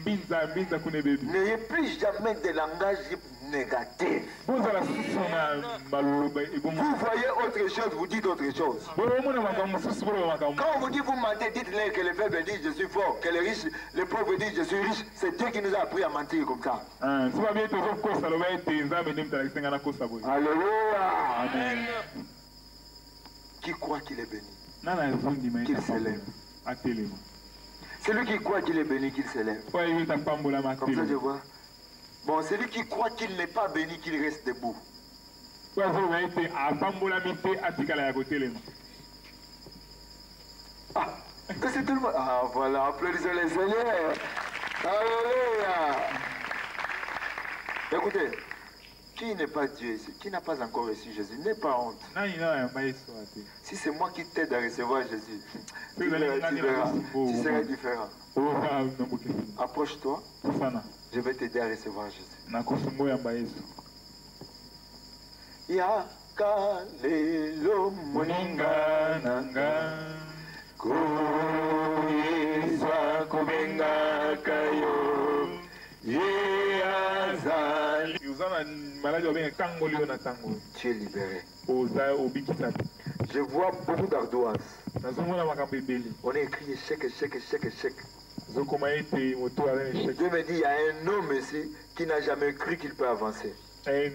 N'ayez plus jamais des langages négatifs. Vous voyez autre chose, vous dites autre chose. Quand on vous dit vous mentez, dites-leur que le faible dit je suis fort, que le riche, le pauvre dit je suis riche. C'est Dieu qui nous a appris à mentir comme ça. Alléluia. Amen. Qui croit qu'il est béni, qu'il s'élève. Celui qui croit qu'il est béni, qu'il s'élève. Comme ça, je vois. Bon, celui qui croit qu'il n'est pas béni, qu'il reste debout. Ah, c'est tout le monde. Ah, voilà, applaudissez les Seigneurs. Alléluia. Écoutez, qui n'est pas Dieu ici, qui n'a pas encore reçu Jésus, n'aie pas honte. Si c'est moi qui t'aide à recevoir Jésus, tu seras différent. Approche-toi, je vais t'aider à recevoir Jésus. Yakalelo moninga nanga koyeswa kubenga kayo yeazali. Tu es libéré. Je vois beaucoup d'ardoise. On a écrit échec, échec, échec, échec. Dieu me dit, il y a un homme ici qui n'a jamais cru qu'il peut avancer. Et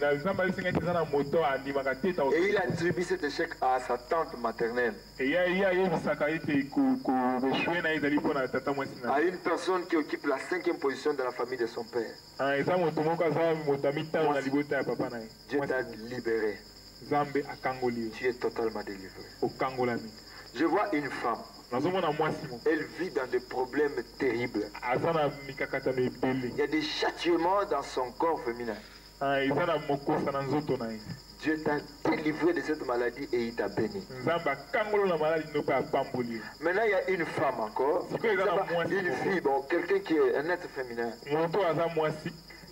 il attribue cet échec à sa tante maternelle. À une personne qui occupe la 5e position dans la famille de son père. Dieu t'a libéré. Tu es totalement délivré. Je vois une femme. Elle vit dans des problèmes terribles. Il y a des châtiments dans son corps féminin. Dieu t'a délivré de cette maladie et il t'a béni. Maintenant, il y a une femme encore. Une fille, bon, quelqu'un qui est un être féminin.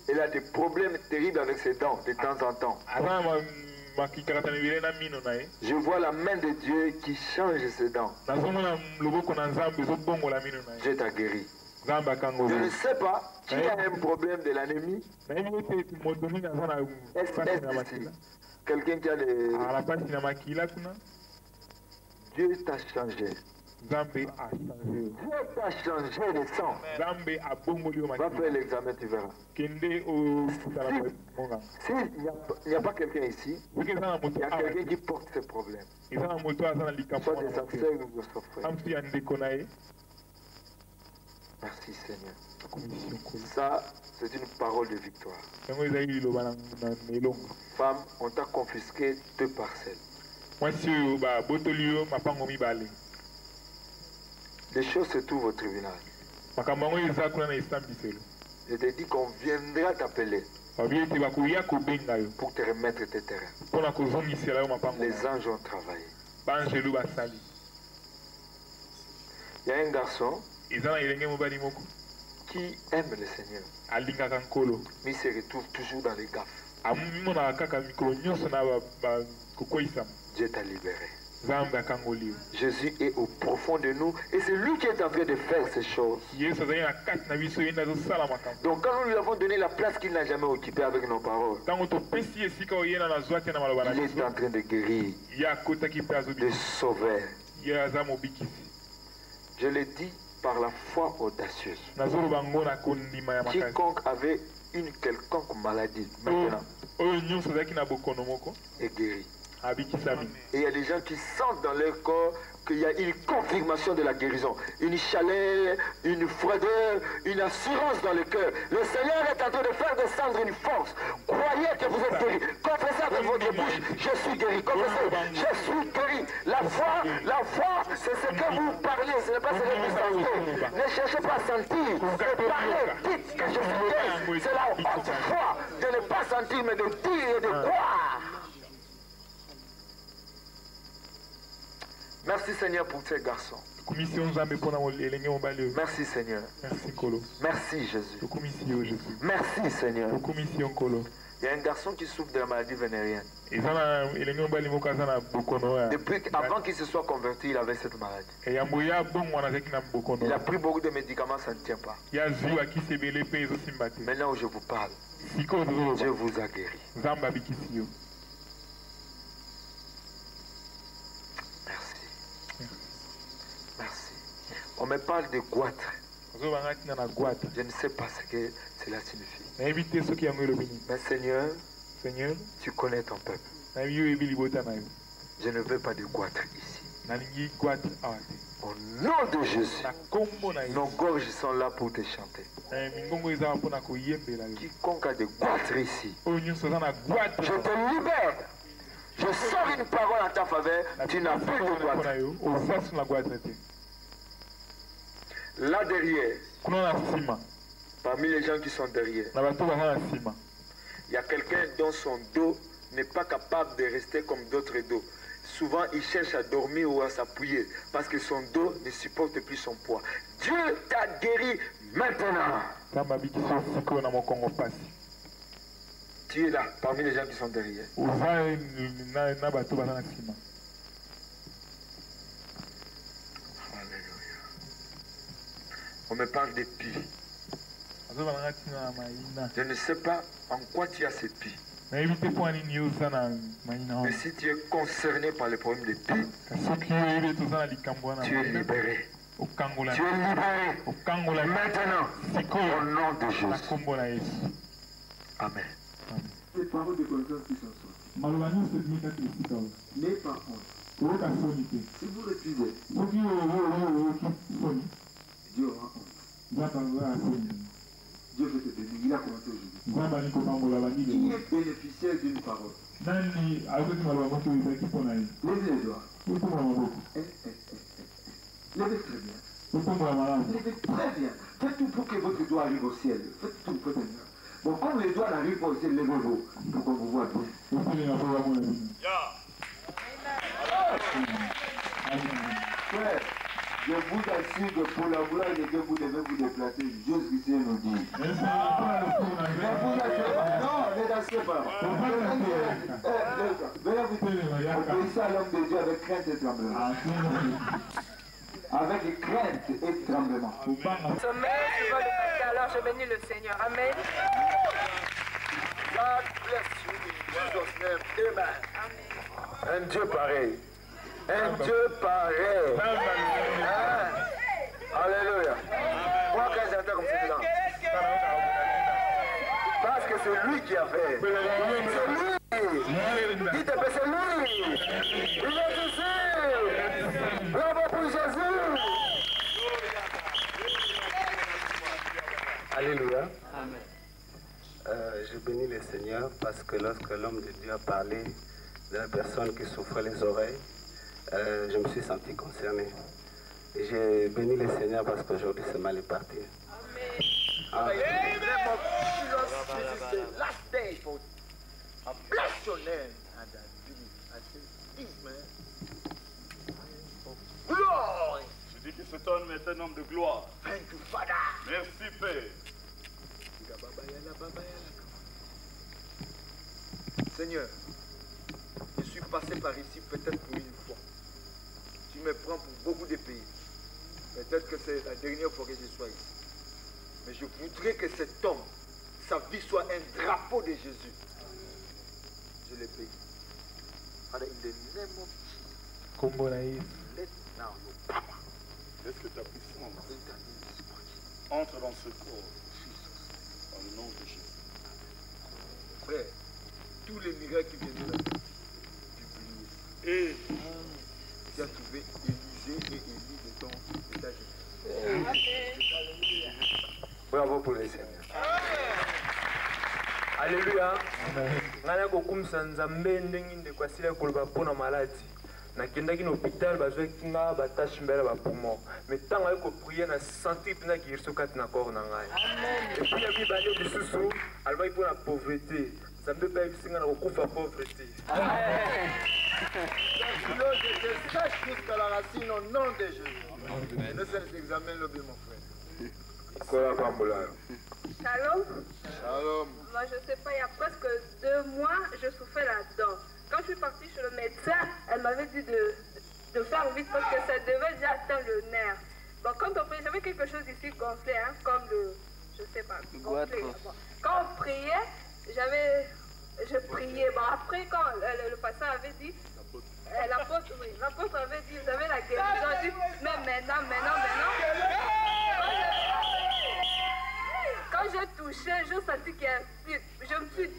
Elle a des problèmes terribles avec ses dents de temps en temps. Je vois la main de Dieu qui change ses dents. Dieu t'a guéri. Je ne sais pas qui a un problème de l'anémie. Quelqu'un qui a des... Dieu t'a changé. Dieu t'a changé de sang. Va faire l'examen, tu verras. S'il n'y a pas quelqu'un ici, il y a quelqu'un qui porte ce problème. Soit des ancêtres ou des frères. Merci Seigneur. Ça, c'est une parole de victoire. Femme, on t'a confisqué 2 parcelles. Les choses se trouvent au tribunal. Je te dis qu'on viendra t'appeler pour te remettre tes terrains. Les anges ont travaillé. Il y a un garçon qui aime le Seigneur, mais il se retrouve toujours dans les gaffes. Dieu t'a libéré. Jésus est au profond de nous et c'est lui qui est en train de faire ces choses. Donc quand nous lui avons donné la place qu'il n'a jamais occupée avec nos paroles, il est en train de guérir, de sauver. Je l'ai dit par la foi audacieuse. Quiconque avait une quelconque maladie maintenant est guéri. Et il y a des gens qui sentent dans leur corps qu'il y a une confirmation de la guérison, une chaleur, une froideur, une assurance dans le cœur. Le Seigneur est en train de faire descendre une force. Croyez que vous êtes guéri. Confessez avec votre bouche, je suis guéri. Confessez, je suis guéri. La foi, c'est ce que vous parlez, ce n'est pas ce que vous sentez. Ne cherchez pas à sentir, mais parlez, dites que je suis guéri. C'est la haute foi de ne pas sentir, mais de dire et de croire. Merci Seigneur pour ces garçons. Merci Seigneur. Merci Jésus. Merci Seigneur. Il y a un garçon qui souffre de la maladie vénérienne. Depuis avant qu'il se soit converti, il avait cette maladie. Il a pris beaucoup de médicaments, ça ne tient pas. Maintenant où je vous parle, Dieu vous a guéri. Merci. On me parle de goitre. Je ne sais pas ce que cela signifie. Mais Seigneur, tu connais ton peuple. Je ne veux pas de goitre ici. Au nom de Jésus, nos gorges sont là pour te chanter. Quiconque a des goitres ici, je te libère. Je sors une parole en ta faveur, tu n'as plus de goitre. Là derrière, parmi les gens qui sont derrière, il y a quelqu'un dont son dos n'est pas capable de rester comme d'autres dos. Souvent, il cherche à dormir ou à s'appuyer parce que son dos ne supporte plus son poids. Dieu t'a guéri maintenant. Tu es là, parmi les gens qui sont derrière. On me parle des pieds. Je ne sais pas en quoi tu as ces pieds. Mais si tu es concerné par le problème des pieds, tu es libéré. Tu es libéré. Maintenant, au nom de Jésus. Amen. Les paroles de connaissance qui sont sorties. Mais par contre, si vous refusez, Dieu aura honte. Dieu veut te bénir. Il a commencé aujourd'hui. Qui est bénéficiaire d'une parole? Levez les doigts. Levez très bien. Levez très bien. Faites tout pour que votre doigt arrive au ciel. Faites tout, faites bien. Bon, comme les doigts n'arrivent pas au ciel, levez-vous pour qu'on vous voit bien. Frère, je vous assure que pour la gloire de Dieu, vous devez vous déplacer jusqu'ici et nous dire. Ne vous dansez pas. Non, ne dansez pas. Obéissez à l'homme de Dieu avec crainte et tremblement. Avec crainte et tremblement. Sommet, je vois le pasteur, alors je bénis le Seigneur. Amen. God bless you in Jesus' name. Amen. Un Dieu pareil. Un Dieu pareil. Alléluia. Moi, quand j'entends comme ça, parce que c'est lui qui a fait. C'est lui. Qui te fait, c'est lui. Il est ici. Bravo pour Jésus. Alléluia. Je bénis le Seigneur parce que lorsque l'homme de Dieu a parlé de la personne qui souffrait les oreilles, je me suis senti concerné. Et j'ai béni le Seigneur parce qu'aujourd'hui ce mal est parti. Amen. Je dis que cet homme est un homme de gloire. Merci Père. Seigneur, je suis passé par ici peut-être pour une fois. Tu me prends pour beaucoup de pays. Peut-être que c'est la dernière fois que je sois ici. Mais je voudrais que cet homme, sa vie soit un drapeau de Jésus. Je l'ai payé. Father, in the name of Jesus, let now your power, Laisse que ta puissance entre dans ce corps. Dans le nom de Jésus. Frère, tous les miracles qui viennent là, tu pries. Et tu as trouvé Élisée et Élie de ton étage. Bravo pour les Seigneurs. Alléluia. Ngana kokumisa nzambe ndenge ndekwasila koloba pona maladi. Nakendaki na hôpital bazwaki nga batache mbele ba poumon. Mais ntango ayeko prier na senti mpena guérison kati na corps na ngai. Et puis ya mibale lisusu alobaki mpona pauvreté. Nzambe mpe ayebisinga na kokufa pauvreté. L'eau te sèche jusqu'à la racine au nom de Jésus. Nous sommes examen lobby, mon frère. Shalom. Shalom. Moi, je sais pas, il y a presque 2 mois, je souffrais là-dedans. Quand je suis partie chez le médecin, elle m'avait dit de faire vite parce que ça devait déjà atteindre le nerf. Bon, quand on priait, j'avais quelque chose ici gonflé, hein, comme le, je sais pas, gonflé. Bon. Quand on priait, je priais. Bon, après, quand le pasteur avait dit, l'apôtre avait dit, vous avez la guérison. J'ai dit, mais maintenant. Quand j'ai touché, je sentis qu'il y a plus.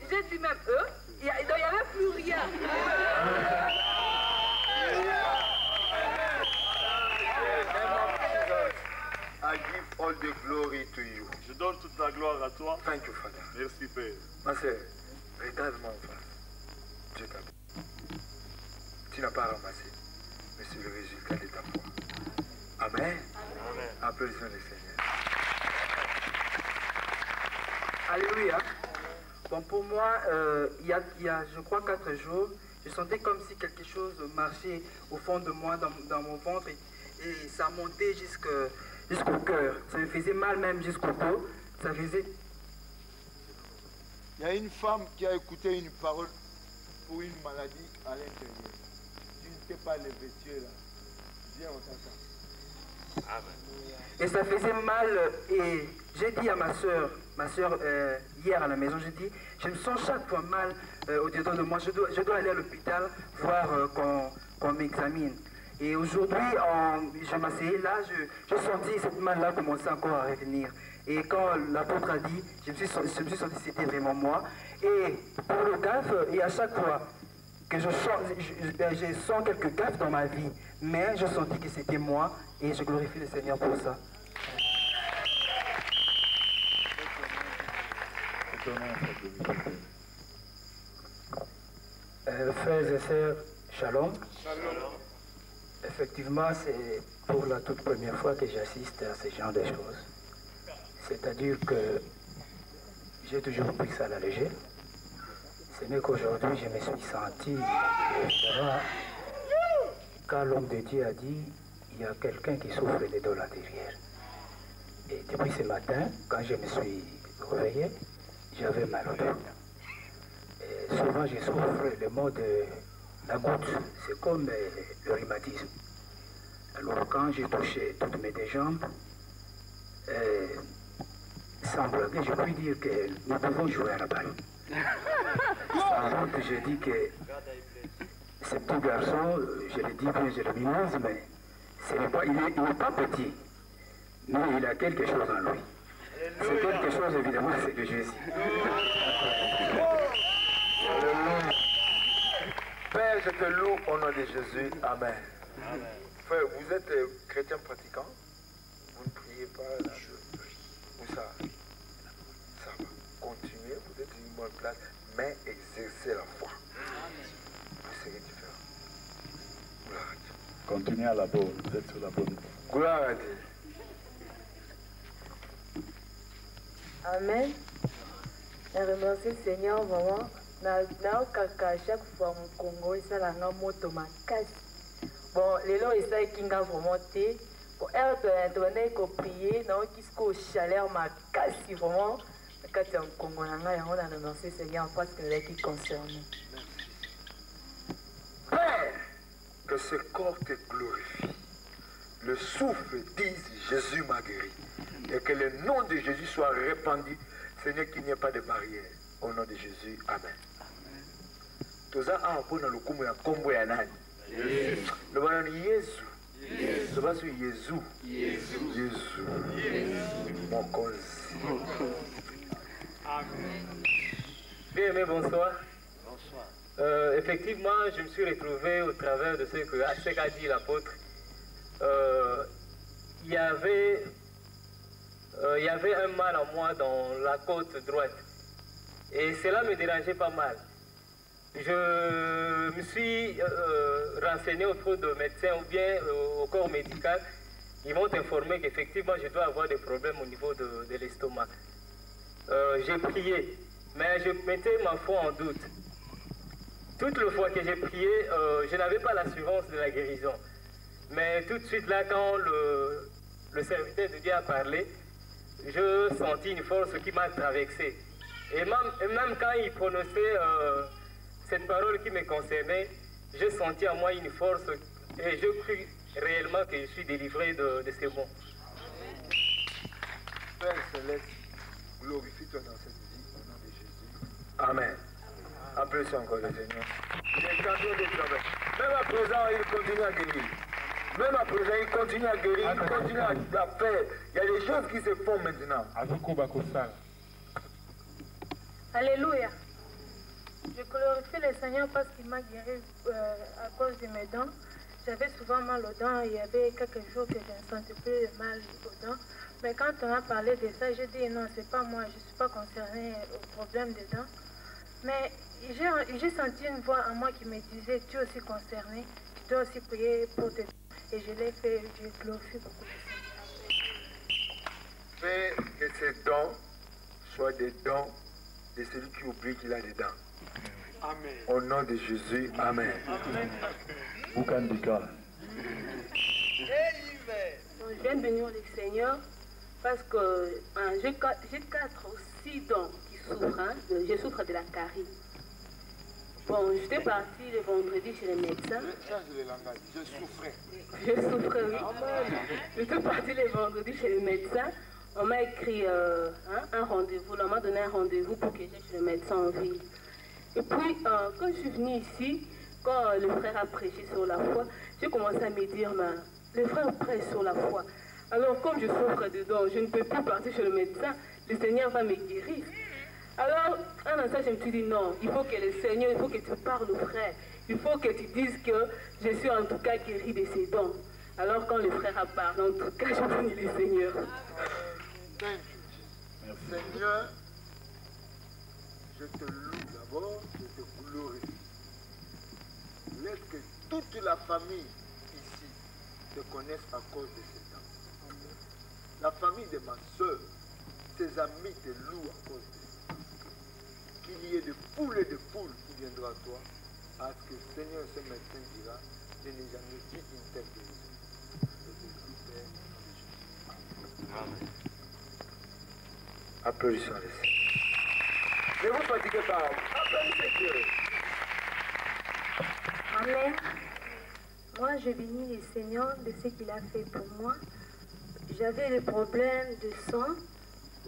J'ai dit même il n'y avait plus rien. I give all the glory to you. Je donne toute la gloire à toi. Thank you, Father. Merci, Père. Ma sœur, regarde-moi en face. Dieu t'a béni. Tu n'as pas ramassé, mais c'est le résultat de ta foi. Amen. Amen. Applaudissons le Seigneur. Alléluia. Bon, pour moi, il y a, je crois, 4 jours, je sentais comme si quelque chose marchait au fond de moi, dans mon ventre, et ça montait jusqu'au cœur. Ça me faisait mal même jusqu'au dos. Ça faisait... Il y a une femme qui a écouté une parole pour une maladie à l'intérieur. Tu ne t'es pas levé, tu es là. Viens, on t'entend. Amen. Et ça faisait mal, et j'ai dit à ma soeur hier à la maison, j'ai dit, je me sens chaque fois mal au-dedans de moi, je dois aller à l'hôpital voir qu'on m'examine. Et aujourd'hui, je m'asseyais là, je sentis cette mal-là commencer encore à revenir. Et quand l'apôtre a dit, je me suis senti que c'était vraiment moi. Et pour le gaffe, et à chaque fois que je sens quelques gaffes dans ma vie, mais je sentis que c'était moi, et je glorifie le Seigneur pour ça. Frères et sœurs, shalom. Shalom. Effectivement, c'est pour la toute première fois que j'assiste à ce genre de choses. C'est-à-dire que j'ai toujours pris ça à la légère. Ce n'est qu'aujourd'hui, je me suis senti quand l'homme de Dieu a dit, il y a quelqu'un qui souffre de douleurs derrière. Et depuis ce matin, quand je me suis réveillé, j'avais mal au dos. Et souvent, je souffre le mot de la goutte. C'est comme le rhumatisme. Alors, quand j'ai touché toutes mes deux jambes, sans blaguer, je puis dire que nous pouvons jouer à la balle. Sans doute, je dis que ce petit garçon, je le dis bien, je le mimose, mais il n'est pas petit, mais il a quelque chose en lui. C'est quelque chose, évidemment, c'est de Jésus. Père, je te loue au nom de Jésus. Amen. Amen. Frère, vous êtes chrétien pratiquant? Vous ne priez pas là? Où ça? Ça va. Continuez, vous êtes une bonne place, mais exercez la foi. Vous serez différent. Gloire à Dieu. Continuez à la bonne, vous êtes sur la bonne voie. Gloire à Dieu. Amen. Je remercie le Seigneur vraiment. Naokaka chaque fois mon Congo esalanga moto makasi. Bon, lelo esakinga vraiment te. Pour être donné qu'on prier, naokisiko chaleur makasi vraiment. Kati ya Congo nanga yango na remercie le Seigneur parce que les qui concerne. Père, que ce corps te glorifie. Le souffle dise Jésus m'a guéri. Et que le nom de Jésus soit répandu. Seigneur, qu'il n'y ait pas de barrière. Au nom de Jésus, Amen. Toza apo na lukumu ya kombo ya nani? Le bana ni Yesu. Le bana ni Yesu. Yesu. Mokozi. Amen. Bien aimé, bonsoir. Bonsoir. Effectivement, je me suis retrouvé au travers de ce qu'a dit l'apôtre. Il y avait un mal en moi dans la côte droite. Et cela me dérangeait pas mal. Je me suis renseigné auprès de médecins ou bien au corps médical. Ils m'ont informé qu'effectivement je dois avoir des problèmes au niveau de l'estomac. J'ai prié, mais je mettais ma foi en doute. toute la fois que j'ai prié, je n'avais pas l'assurance de la guérison. Mais tout de suite là, quand le serviteur de Dieu a parlé, je sentis une force qui m'a traversé. Et même quand il prononçait cette parole qui me concernait, je sentis en moi une force et je crus réellement que je suis délivré de ces maux. Père Céleste, glorifie-toi dans cette vie au nom de Jésus. Amen. Applaudissons encore le Seigneur. Il est en train de travailler. Même à présent, il continue à guérir. Même à présent, il continue à guérir, il continue à faire. Il y a des choses qui se font maintenant. Alléluia. Je glorifie le Seigneur parce qu'il m'a guéri à cause de mes dents. J'avais souvent mal aux dents. Il y avait quelques jours que je ne sentais plus de mal aux dents. Mais quand on a parlé de ça, j'ai dit non, c'est pas moi, je ne suis pas concernée au problème des dents. Mais j'ai senti une voix en moi qui me disait, tu es aussi concerné, tu dois aussi prier pour tes dents. Et je l'ai fait, je glorifie beaucoup le Seigneur. Fais que ces dents soient des dents de celui qui oublie qu'il a des dents. Amen. Au nom de Jésus, Amen. Boukandika. Je viens bénir le Seigneur parce que j'ai 4 ou 6 dents qui souffrent. Hein. Je souffre de la carie. Bon, j'étais partie le vendredi chez le médecin. Je souffrais. Je souffrais, oui. J'étais partie le vendredi chez le médecin. On m'a écrit un rendez-vous. On m'a donné un rendez-vous pour que j'aille chez le médecin en ville. Et puis, quand je suis venue ici, quand le frère a prêché sur la foi, j'ai commencé à me dire, le frère prêche sur la foi. Alors, comme je souffre dedans, je ne peux plus partir chez le médecin. Le Seigneur va me guérir. Alors, un instant, je me suis dit, non, il faut que le Seigneur, il faut que tu parles au frère. Il faut que tu dises que je suis en tout cas guéri de ses dons. Alors, quand le frère a parlé, en tout cas, je bénis le Seigneur. Seigneur, je te loue d'abord, je te glorifie. Laisse que toute la famille ici te connaisse à cause de ces dents. La famille de ma soeur, ses amis te louent à cause de ça. Qu'il y ait de poules et de poules qui viendront à toi, à ce que le Seigneur, ce médecin dira, je n'ai jamais vu une telle guérison. Je te loue, Père. Amen. Applaudissons le Seigneur. Ne vous fatiguez pas. Applaudissez Dieu. Amen. Moi, je bénis le Seigneur de ce qu'il a fait pour moi. J'avais des problèmes de sang.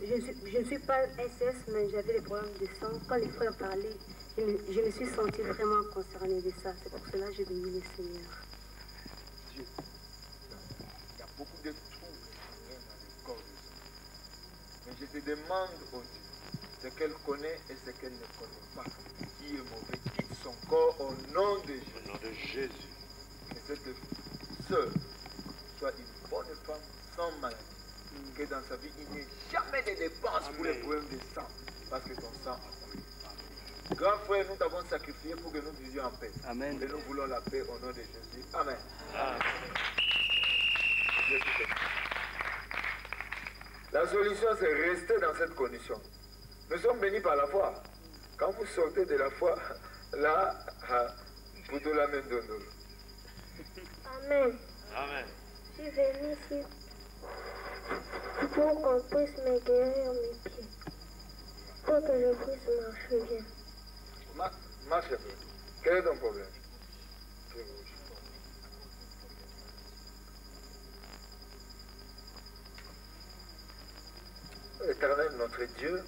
Je ne suis pas SS, mais j'avais des problèmes de sang. Quand les frères parlaient, je me suis sentie vraiment concernée de ça. C'est pour cela que je bénis le Seigneur. Dieu, il y a beaucoup de troubles dans le corps de ça. Mais je te demande, oh Dieu, ce qu'elle connaît et ce qu'elle ne connaît pas. Qui est mauvais, quitte son corps au nom de Jésus. Au nom de Jésus. Que cette sœur soit une bonne femme sans maladie. Que dans sa vie, il n'y ait jamais de dépenses pour les problèmes de sang. Parce que ton sang a coulé. Grand frère, nous t'avons sacrifié pour que nous vivions en paix. Amen. Et nous voulons la paix au nom de Jésus. Amen. Amen. La solution, c'est rester dans cette condition. Nous sommes bénis par la foi. Quand vous sortez de la foi, là, vous de la main de nous. Amen. Amen. Je suis venu ici pour qu'on puisse me guérir mes pieds. Pour que je puisse marcher bien. Marche un peu. Quel est ton problème? Éternel, notre Dieu,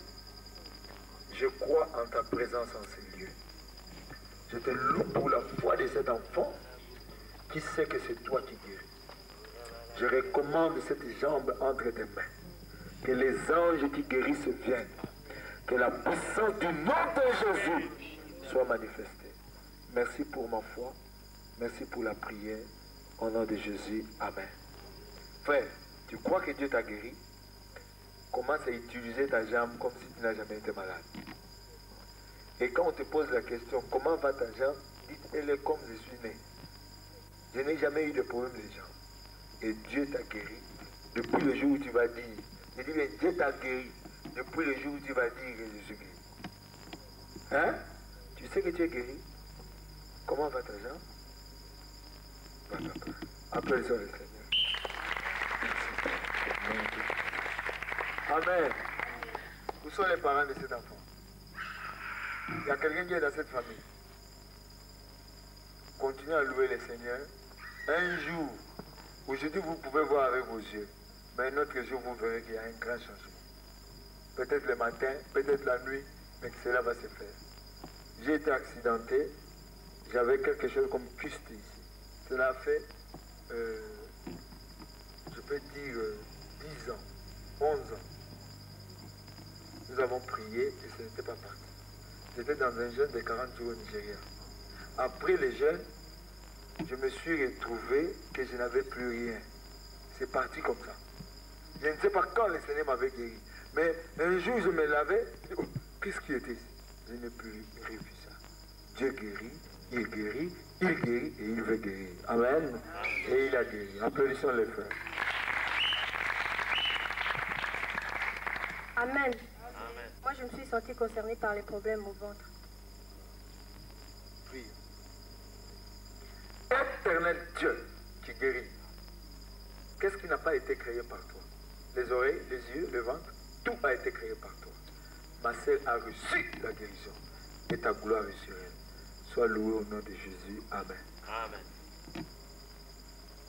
je crois en ta présence en ces lieux. Je te loue pour la foi de cet enfant qui sait que c'est toi qui guéris. Je recommande cette jambe entre tes mains. Que les anges qui guérissent viennent. Que la puissance du nom de Jésus soit manifestée. Merci pour ma foi. Merci pour la prière. Au nom de Jésus. Amen. Frère, tu crois que Dieu t'a guéri? Commence à utiliser ta jambe comme si tu n'as jamais été malade. Et quand on te pose la question, comment va ta jambe? Dites, elle est comme je suis né. Je n'ai jamais eu de problème de jambe. Et Dieu t'a guéri. Depuis le jour où tu vas dire, je dis bien, Dieu t'a guéri. Depuis le jour où tu vas dire que je suis guéri. Hein? Tu sais que tu es guéri? Comment va ta jambe? Applaudissons le Seigneur. Amen. Où sont les parents de cet enfant? Il y a quelqu'un qui est dans cette famille. Continuez à louer le Seigneur. Un jour, aujourd'hui vous pouvez voir avec vos yeux, mais un autre jour vous verrez qu'il y a un grand changement. Peut-être le matin, peut-être la nuit, mais que cela va se faire. J'ai été accidenté, j'avais quelque chose comme kyste ici. Cela a fait, je peux dire, 10 ans, 11 ans. Nous avons prié et ce n'était pas parti. J'étais dans un jeûne de 40 jours au Nigeria. Après le jeûne, je me suis retrouvé que je n'avais plus rien. C'est parti comme ça. Je ne sais pas quand le Seigneur m'avait guéri. Mais un jour, je me lavais. Oh, qu'est-ce qui était ici? Je n'ai plus revu ça. Dieu guérit, il guérit et il veut guérir. Amen. Et il a guéri. Applaudissons les frères. Amen. Moi, je me suis sentie concernée par les problèmes au ventre. Prie. Éternel Dieu qui guérit. Qu'est-ce qui n'a pas été créé par toi? Les oreilles, les yeux, le ventre, tout a été créé par toi. Ma sœur a reçu la guérison et ta gloire est sur elle. Sois loué au nom de Jésus. Amen. Amen.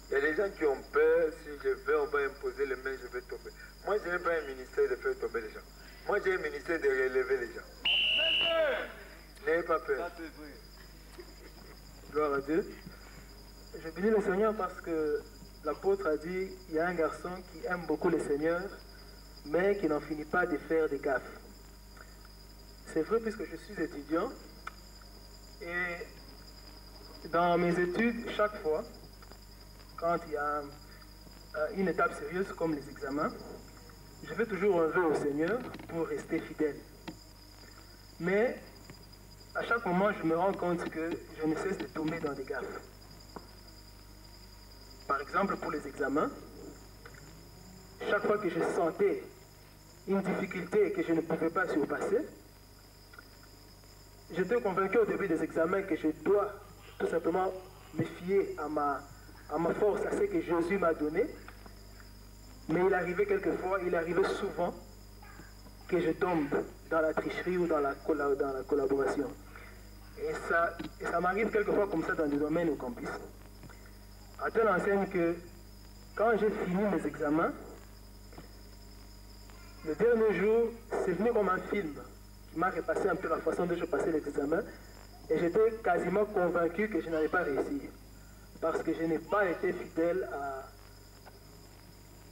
Il y a des gens qui ont peur, si je vais, on va imposer les mains, je vais tomber. Moi, je n'ai pas un ministère de faire tomber les gens. Moi, j'ai un ministère de relever les gens. N'ayez pas peur. Gloire à Dieu. Je bénis le Seigneur parce que l'apôtre a dit, il y a un garçon qui aime beaucoup le Seigneur, mais qui n'en finit pas de faire des gaffes. C'est vrai puisque je suis étudiant, et dans mes études, chaque fois, quand il y a une étape sérieuse comme les examens, je fais toujours un vœu au Seigneur pour rester fidèle. Mais à chaque moment, je me rends compte que je ne cesse de tomber dans des gaffes. Par exemple, pour les examens, chaque fois que je sentais une difficulté que je ne pouvais pas surpasser, j'étais convaincu au début des examens que je dois tout simplement me fier à ma force, à ce que Jésus m'a donné. Mais il arrivait quelquefois, il arrivait souvent que je tombe dans la tricherie ou dans la collaboration. Et ça m'arrive quelquefois comme ça dans des domaines au campus. À telle enseigne que quand j'ai fini mes examens, le dernier jour, c'est venu comme un film qui m'a repassé un peu la façon dont je passais les examens et j'étais quasiment convaincu que je n'allais pas réussir parce que je n'ai pas été fidèle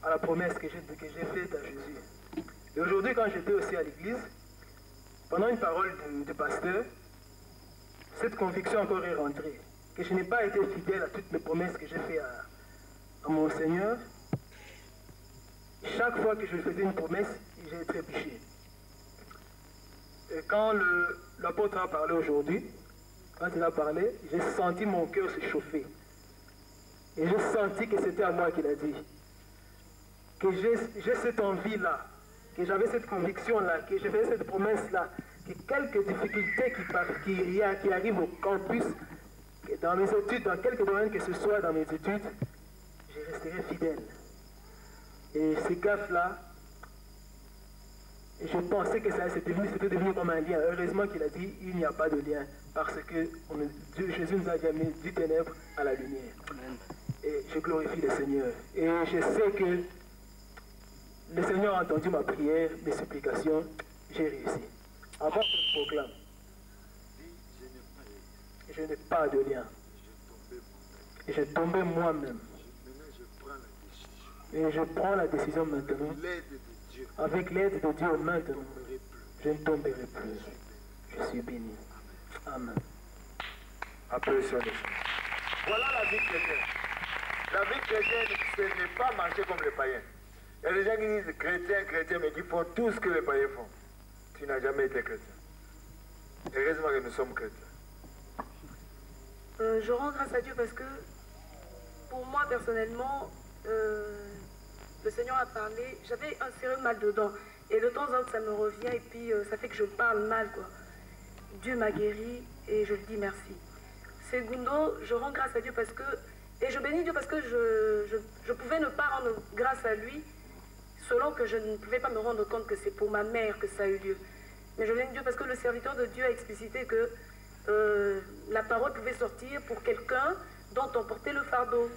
à la promesse que j'ai faite à Jésus. Et aujourd'hui, quand j'étais aussi à l'église, pendant une parole de pasteur, cette conviction encore est rentrée, que je n'ai pas été fidèle à toutes mes promesses que j'ai faites à mon Seigneur. Chaque fois que je faisais une promesse, j'ai trébuché. Et quand l'apôtre a parlé aujourd'hui, quand il a parlé, j'ai senti mon cœur se chauffer. Et j'ai senti que c'était à moi qu'il a dit. Que j'ai cette envie-là, que j'avais cette conviction-là, que je faisais cette promesse-là, que quelques difficultés qui arrivent au campus, que dans mes études, dans quelques domaines que ce soit dans mes études, je resterai fidèle. Et ces gaffes-là, je pensais que c'était devenu comme un lien. Heureusement qu'il a dit, il n'y a pas de lien, parce que Jésus nous a jamais du ténèbre à la lumière. Et je glorifie le Seigneur. Et je sais que le Seigneur a entendu ma prière, mes supplications, j'ai réussi. Avant que je proclame, je n'ai pas de lien. Et j'ai tombé moi-même. Et je prends la décision maintenant. Avec l'aide de Dieu maintenant, je ne tomberai plus. Je suis béni. Amen. Applaudissons le Seigneur. Voilà la vie chrétienne. La vie chrétienne, ce n'est pas marcher comme les païens. Il y a des gens qui disent chrétiens, mais qui font tout ce que les païens font. Tu n'as jamais été chrétien. Heureusement que nous sommes chrétiens. Je rends grâce à Dieu parce que, pour moi personnellement, le Seigneur a parlé, j'avais un sérieux mal dedans. Et de temps en temps, ça me revient et puis ça fait que je parle mal, quoi. Dieu m'a guéri et je lui dis merci. Segundo, je rends grâce à Dieu parce que, et je bénis Dieu parce que je pouvais ne pas rendre grâce à lui, selon que je ne pouvais pas me rendre compte que c'est pour ma mère que ça a eu lieu. Mais je bénis Dieu parce que le serviteur de Dieu a explicité que la parole pouvait sortir pour quelqu'un dont on portait le fardeau.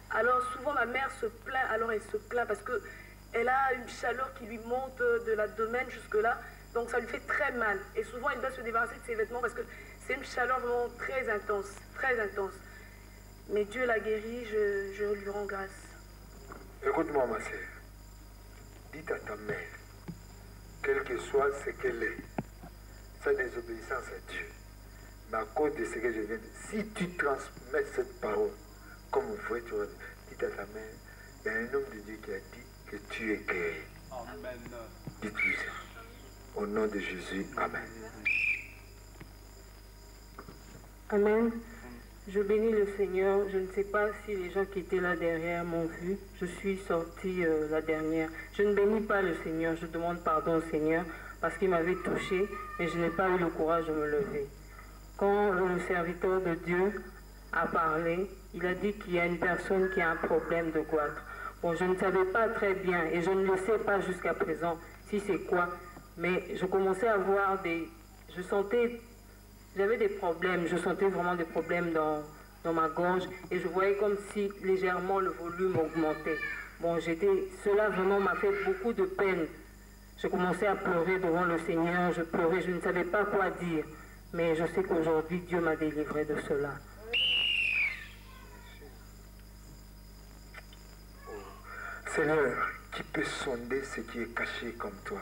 Alors souvent ma mère se plaint, alors elle se plaint parce qu'elle a une chaleur qui lui monte de l'abdomen jusque-là, donc ça lui fait très mal. Et souvent elle doit se débarrasser de ses vêtements parce que c'est une chaleur vraiment très intense, très intense. Mais Dieu l'a guérie, je lui rends grâce. Écoute-moi ma sœur, dites à ta mère, quel que soit ce qu'elle est, sa désobéissance à Dieu, mais à cause de ce que je viens de dire, si tu transmets cette parole, comme vous voyez, tu vas dire, dites à ta mère, il y a un homme de Dieu qui a dit que tu es guéri. Amen. Dites-lui ça. Au nom de Jésus, Amen. Amen. Je bénis le Seigneur. Je ne sais pas si les gens qui étaient là derrière m'ont vu. Je suis sortie la dernière. Je ne bénis pas le Seigneur. Je demande pardon au Seigneur parce qu'il m'avait touché, mais je n'ai pas eu le courage de me lever. Quand le serviteur de Dieu a parlé, il a dit qu'il y a une personne qui a un problème de goitre. Bon, je ne savais pas très bien et je ne le sais pas jusqu'à présent si c'est quoi, mais je commençais à avoir j'avais des problèmes, je sentais vraiment des problèmes dans ma gorge et je voyais comme si légèrement le volume augmentait. Bon, cela vraiment m'a fait beaucoup de peine. Je commençais à pleurer devant le Seigneur, je pleurais, je ne savais pas quoi dire, mais je sais qu'aujourd'hui Dieu m'a délivré de cela. Seigneur, qui peut sonder ce qui est caché comme toi?